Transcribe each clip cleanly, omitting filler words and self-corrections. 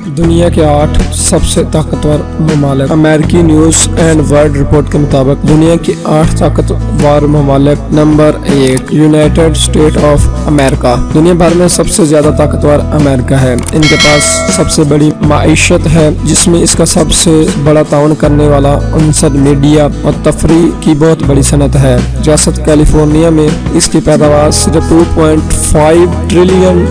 दुनिया के 8 सबसे ताकतवर ममालिक। अमेरिकी न्यूज़ एंड वर्ल्ड रिपोर्ट के मुताबिक दुनिया के 8 ताकतवर ममालिक। Number 1, United state of America. दुनिया भर में सबसे ज्यादा ताकतवर अमेरिका है। इनके पास सबसे बड़ी माईशत है, जिसमें इसका सबसे बड़ा ताउन करने वाला अंसर मीडिया और तफरी की बहुत बड़ी सनत है। रियासत कैलिफोर्निया में इसकी पैदावार सिर्फ $2.5 ट्रिलियन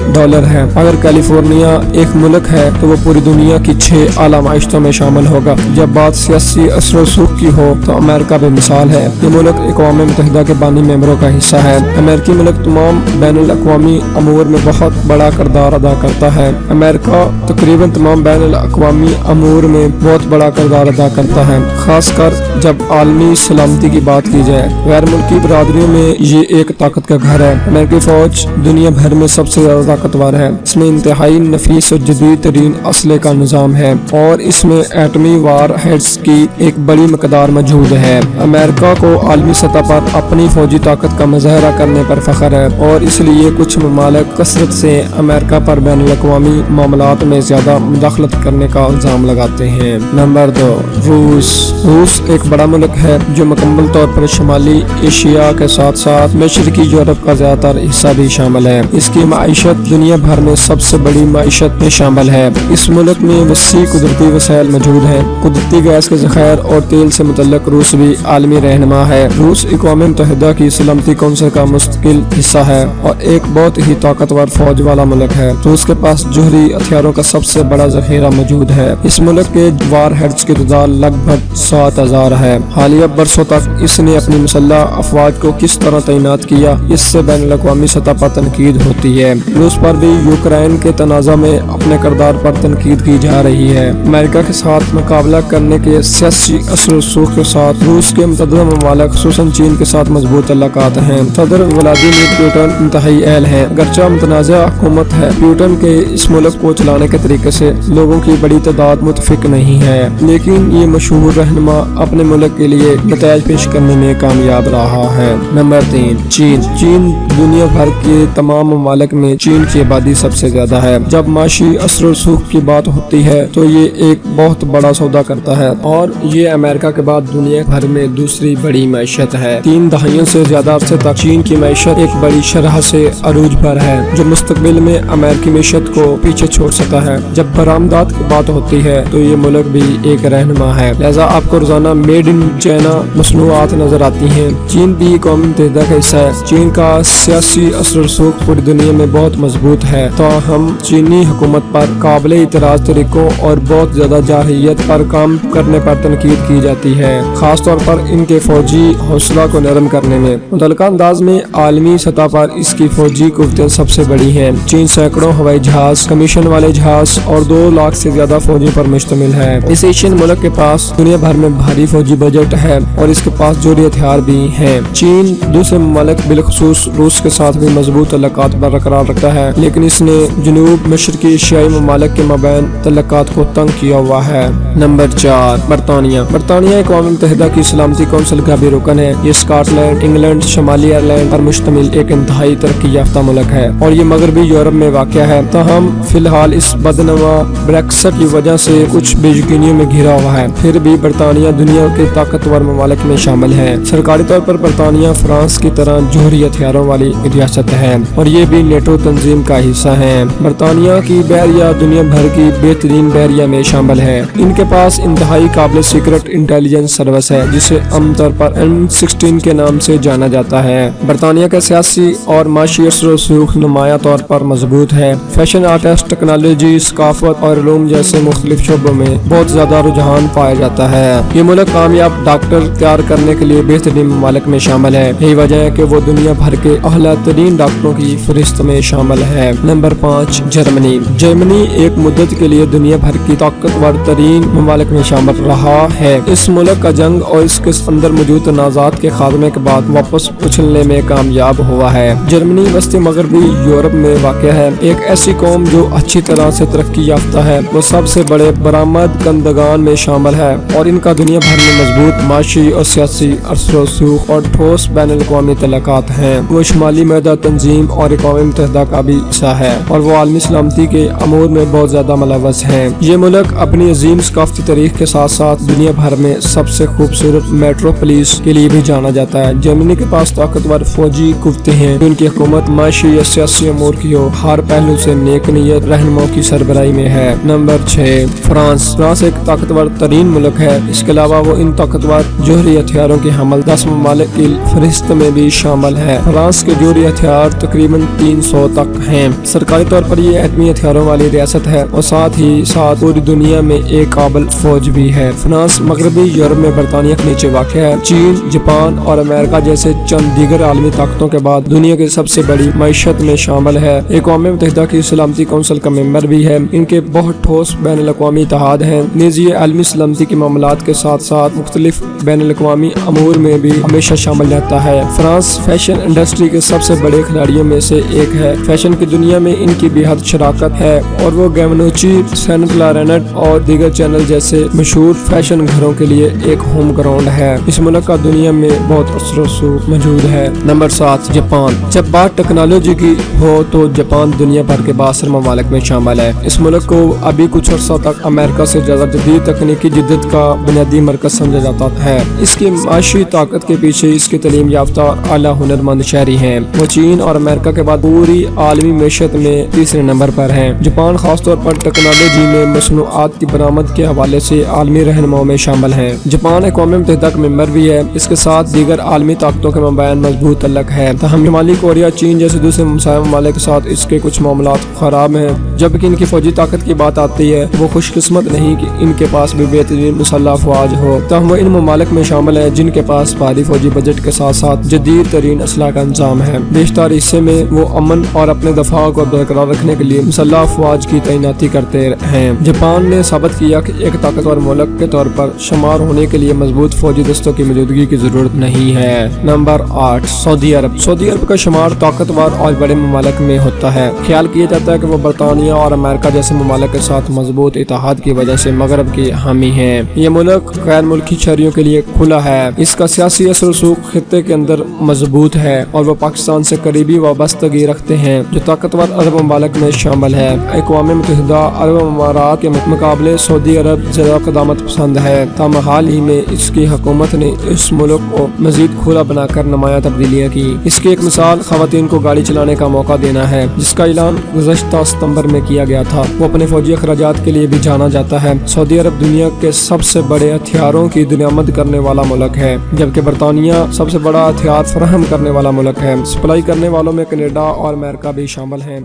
है। अगर कैलिफोर्निया एक मुल्क है तो वो पूरी दुनिया की 6 आला माइशतों में शामिल होगा। जब बात सियासी असर रसूख की हो तो अमेरिका भी मिसाल है। ये मुल्क अक़वाम मुत्तहिदा के बानी मेंबरों का हिस्सा है। अमेरिकी मुल्क तमाम बैनुल अक़वामी अमूर में बहुत बड़ा किरदार अदा करता है। अमेरिका तकरीबन तमाम बैनुल अक़वामी अमूर में बहुत बड़ा किरदार अदा करता है, खासकर जब आलमी सलामती की बात की जाए। गैर मुल्की बरादरियों में ये एक ताकत का घर है। अमेरिकी फौज दुनिया भर में सबसे ज्यादा ताकतवर है। इसमें इंतहाई नफीस और जदीद तरीन असले का निज़ाम है और इसमें एटमी वार हेड्स की एक बड़ी मकदार मौजूद है। अमेरिका को आलमी सतह पर अपनी फौजी ताकत का मुजाहरा करने पर फख्र है और इसलिए कुछ ममालिक कसरत से अमेरिका पर बैनुल अक़वामी मामलात में ज्यादा मुदाखलत करने का इल्जाम लगाते हैं। नंबर 2, रूस एक बड़ा मुल्क है जो मुकम्मल तौर पर शुमाली एशिया के साथ साथ मशरकी यूरोप का ज्यादातर हिस्सा भी शामिल है। इसकी माईशत दुनिया भर में सबसे बड़ी माईशत में शामिल है। इस मुल्क में वसी कुदरती वसाइल मौजूद है। कुदरती गैस के ज़खायर और तेल से मुतल्लक रूस भी आलमी रहनुमा है। रूस अक़वाम मुत्तहिदा की सलामती कौंसिल का मुस्तकिल हिस्सा है और एक बहुत ही ताकतवर फौज वाला मुल्क है। रूस के पास जोहरी हथियारों का सबसे बड़ा ज़ख़ीरा मौजूद है। इस मुल्क के वार हेड्स की तादाद लगभग 7,000 है। हालिया बरसों तक इसने अपनी मुसल्लह अफवाज को किस तरह तैनात किया, इससे बैनुल अक़वामी सतह पर तनकीद होती है। रूस पर भी यूक्रेन के तनाज़ा में अपने किरदार पर तनकीद की जा रही है। अमेरिका के साथ मुकाबला करने के सियासी असर रसूख के साथ रूस के मुतअद्दिद ममालिक खुसूसन चीन के साथ मजबूत तल्लुकात हैं। सदर व्लादिमीर पुतिन इंतहाई अहल हैं। अगरचे मुतनाज़ा हुकूमत है, पुतिन के इस मुल्क को चलाने के तरीके से लोगों की बड़ी तादाद मुतफिक नहीं है, लेकिन ये मशहूर रहनुमा अपने मुल्क के लिए नताइज पेश करने में कामयाब रहा है। नंबर 3, चीन दुनिया भर के तमाम ममालिक में चीन की आबादी सबसे ज्यादा है। जब माशी असर रसूख की बात होती है तो ये एक बहुत बड़ा सौदा करता है और ये अमेरिका के बाद दुनिया भर में दूसरी बड़ी मैशत है। 3 दहाइयों से ज्यादा अरसे तक चीन की मैशत एक बड़ी शरह से अरूज पर है, जो मुस्तकबिल में अमेरिकी मैशत को पीछे छोड़ सकता है। जब बरामदात की बात होती है तो ये मुल्क भी एक रहनुमा है, लिहाजा आपको रोजाना मेड इन चाइना मसनूआत नजर आती हैं। चीन भी अक़वाम मुत्तहिदा का हिस्सा है। चीन का सियासी असर रसूख पूरी दुनिया में बहुत मजबूत है, तो हम चीनी हुकूमत पर काबिल इतराज तरीकों और बहुत ज्यादा जारहियत पर काम करने पर तनकीद की जाती है, खास तौर पर इनके फौजी हौसला को नरम करने में। मुतल्लिका अंदाज में आलमी सतह पर इसकी फौजी कुव्वतें सबसे बड़ी हैं। चीन सैकड़ों हवाई जहाज, कमीशन वाले जहाज और 2 लाख से ज्यादा फौजी पर मुश्तमिल है। इस एशियन मुल्क के पास दुनिया भर में भारी फौजी बजट है और इसके पास जोरी हथियार भी हैं। चीन दूसरे ममालिक बिलखसूस रूस के साथ भी मजबूत तल्लुकात बरकरार रखता है, लेकिन इसने जनूब मशरकी एशियाई ममालिक के मबैन तल्लुकात को तंग किया हुआ है। नंबर 4, बरतानिया अक़वाम मुत्तहिदा की सलामती कौंसिल का भी रुकन है। ये स्कॉटलैंड, इंग्लैंड, शुमाली आयरलैंड पर मुश्तमिल एक इंतहाई तरक्की याफ्ता मुल्क है और ये मगरबी यूरोप में वाक़ है। ताहम फिलहाल इस बदनवा ब्रेक्सिट की वजह से कुछ बेयकीनियों में घिरा हुआ है, फिर भी बरतानिया दुनिया के ताकतवर ममालिक में शामिल है। सरकारी तौर पर बरतानिया फ्रांस की तरह जोहरी हथियारों वाली रियासत है और ये भी नेटो तंजीम का हिस्सा है। बरतानिया की बहरिया दुनिया भर की बेहतरीन बहरिया में शामिल है। इनके पास इंतहाई काबिल सीक्रेट इंटेलिजेंस सर्विस है, जिसे आमतौर पर M16 के नाम से जाना जाता है। बरतानिया का सियासी और माशी असर रसूख नुमाया तौर पर मजबूत है। फैशन, आर्टिस्ट, टेक्नोलॉजी, सकाफत और इल्म जैसे मुख्तलिफ शोबों में बहुत ज्यादा रुझान पाया जाता है। ये मुल्क कामयाब डॉक्टर तैयार करने के लिए बेहतरीन ममालिक में शामिल है। यही वजह है कि वो दुनिया भर के अहला तरीन डॉक्टरों की फहरिस्त में शामिल है। नंबर 5, जर्मनी एक मुद्दत के लिए दुनिया भर की ताकतवर तरीन ममालिक में शामिल रहा है। इस मुल्क का जंग और इसके अंदर मौजूद तनाज़ात के खात्मे के बाद वापस उछलने में कामयाब हुआ है। जर्मनी वस्ती मगरबी यूरोप में वाक़ है। एक ऐसी कौम जो अच्छी तरह से तरक्की याफ्ता है। वो सबसे बड़े बरामद कंदगान में शामिल है और इनका दुनिया भर में मजबूत माशी और सियासी असर रसूख और ठोस बैनुल अक़वामी तल्लुकात हैं। वो शुमाली मैदा तंजीम और अक़वाम मुत्तहिदा का भी हिस्सा है और वो आलमी सलामती के अमूर में बहुत ज्यादा زیادہ ملوث ہیں۔ یہ ملک اپنی عظیم ثقافتی تاریخ کے ساتھ ساتھ دنیا بھر میں سب سے خوبصورت میٹروپولیس کے لیے بھی جانا جاتا ہے۔ جرمنی کے پاس طاقتور فوجی قوتیں ہیں۔ ان کی حکومت معاشی یا سیاسی امور کی ہر پہلو سے نیک نیت رہنماؤں کی سربراہی میں ہے۔ نمبر 6 فرانس ایک طاقتور ترین ملک ہے۔ اس کے علاوہ وہ ان طاقتور جوہری ہتھیاروں کے حامل 10 ممالک کی فہرست میں بھی شامل ہے۔ فرانس کے جوہری ہتھیار تقریباً 300 تک ہیں۔ سرکاری طور پر یہ ایٹمی ہتھیاروں والی ریاست ہے اور ساتھ ہی ساتھ پوری دنیا میں ایک قابل فوج بھی ہے۔ فرانس مغربی یورپ میں برطانیہ کے نیچے واقع ہے۔ چین، جاپان اور امریکہ جیسے چند دیگر عالمی طاقتوں کے بعد دنیا کی سب سے بڑی معیشت میں شامل ہے۔ اقوام متحدہ کی سلامتی کونسل کا ممبر بھی ہے۔ ان کے بہت ٹھوس بین الاقوامی اتحاد ہیں، نیز یہ عالمی سلامتی کے معاملات کے ساتھ ساتھ مختلف بین الاقوامی امور میں بھی ہمیشہ شامل رہتا ہے۔ فرانس فیشن انڈسٹری کے سب سے بڑے کھلاڑیوں میں سے ایک ہے۔ فیشن کی دنیا میں ان کی بے حد شراکت ہے اور وہ گیونوچی، سینٹ لارینٹ اور دیگر چینل جیسے مشہور فیشن گھروں کے لیے ایک ہوم گراؤنڈ ہے۔ اس ملک کا دنیا میں بہت اثر و رسوخ موجود ہے۔ Number 7 Japan. جب بات ٹیکنالوجی کی ہو تو جاپان دنیا بھر کے بااثر ممالک میں شامل ہے۔ اس ملک کو ابھی کچھ عرصہ تک امریکہ سے زیادہ جدید تکنیکی جدت کا بنیادی مرکز سمجھا جاتا ہے۔ اس کی معاشی طاقت کے پیچھے اس کی تعلیم یافتہ اعلیٰ ہنرمند شہری ہیں۔ وہ چین اور امریکہ کے بعد پوری عالمی معیشت میں تیسرے نمبر پر ہیں۔ جاپان خاص طور پر ٹیکنالوجی میں مصنوعات کی برآمد کے حوالے سے عالمی رہنماؤں میں شامل ہیں۔ جاپان اقوام متحدہ کا ممبر بھی ہے۔ اس کے ساتھ دیگر عالمی طاقتوں کے مابین مضبوط تعلق ہے، تاہم شمالی کوریا، چین جیسے دوسرے ہمسایہ ممالک کے ساتھ اس کے کچھ معاملات خراب ہیں۔ جبکہ ان کی فوجی طاقت کی بات آتی ہے وہ خوش قسمت نہیں کہ ان کے پاس بھی بہترین مسلح افواج ہو، تاہم وہ ان ممالک میں شامل ہیں جن کے پاس بھاری فوجی بجٹ کے ساتھ ساتھ جدید ترین اسلحہ کا انتظام ہے۔ بیشتر حصے میں وہ امن اور اپنے دفاع کو برقرار رکھنے کے لیے مسلح افواج کی تعیناتی کرتے ہیں۔ جاپان نے ثابت کیا کہ ایک طاقتور ملک کے طور پر شمار ہونے کے لیے مضبوط فوجی دستوں کی موجودگی کی ضرورت نہیں ہے۔ نمبر 8 سعودی عرب کا شمار طاقتور اور بڑے ممالک میں ہوتا ہے۔ خیال کیا جاتا ہے کہ وہ برطانیہ اور امریکہ جیسے ممالک کے ساتھ مضبوط اتحاد کی وجہ سے مغرب کے حامی ہیں۔ یہ ملک غیر ملکی شہریوں کے لیے کھلا ہے۔ اس کا سیاسی اثر و رسوخ خطے کے اندر مضبوط ہے اور وہ پاکستان سے قریبی وابستگی رکھتے ہیں جو طاقتور عرب ممالک میں شامل ہے۔ اقوام متحدہ عرب امارات کے مقابلے سعودی عرب زیادہ قدامت پسند ہے، تاہم حال ہی میں اس کی حکومت نے اس ملک کو مزید کھلا بنا کر نمایاں تبدیلیاں کی۔ اس کی ایک مثال خواتین کو گاڑی چلانے کا موقع دینا ہے، جس کا اعلان گزشتہ ستمبر میں کیا گیا تھا۔ وہ اپنے فوجی اخراجات کے لیے بھی جانا جاتا ہے۔ سعودی عرب دنیا کے سب سے بڑے ہتھیاروں کی درآمد کرنے والا ملک ہے، جبکہ برطانیہ سب سے بڑا ہتھیار فراہم کرنے والا ملک ہے۔ سپلائی کرنے والوں میں کینیڈا اور امریکہ بھی شامل ہیں۔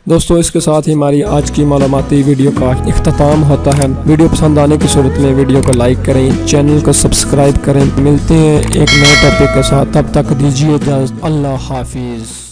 دوستوں، اس کے ساتھ ہی ہماری آج کی معلوماتی ویڈیو کا اختتام ہوتا ہے۔ ویڈیو پسند آنے کی صورت میں ویڈیو کو لائک کریں، چینل کو سبسکرائب کریں۔ ملتے ہیں ایک نئے ٹاپک کے ساتھ، تب تک دیجیے اجازت۔ اللہ حافظ۔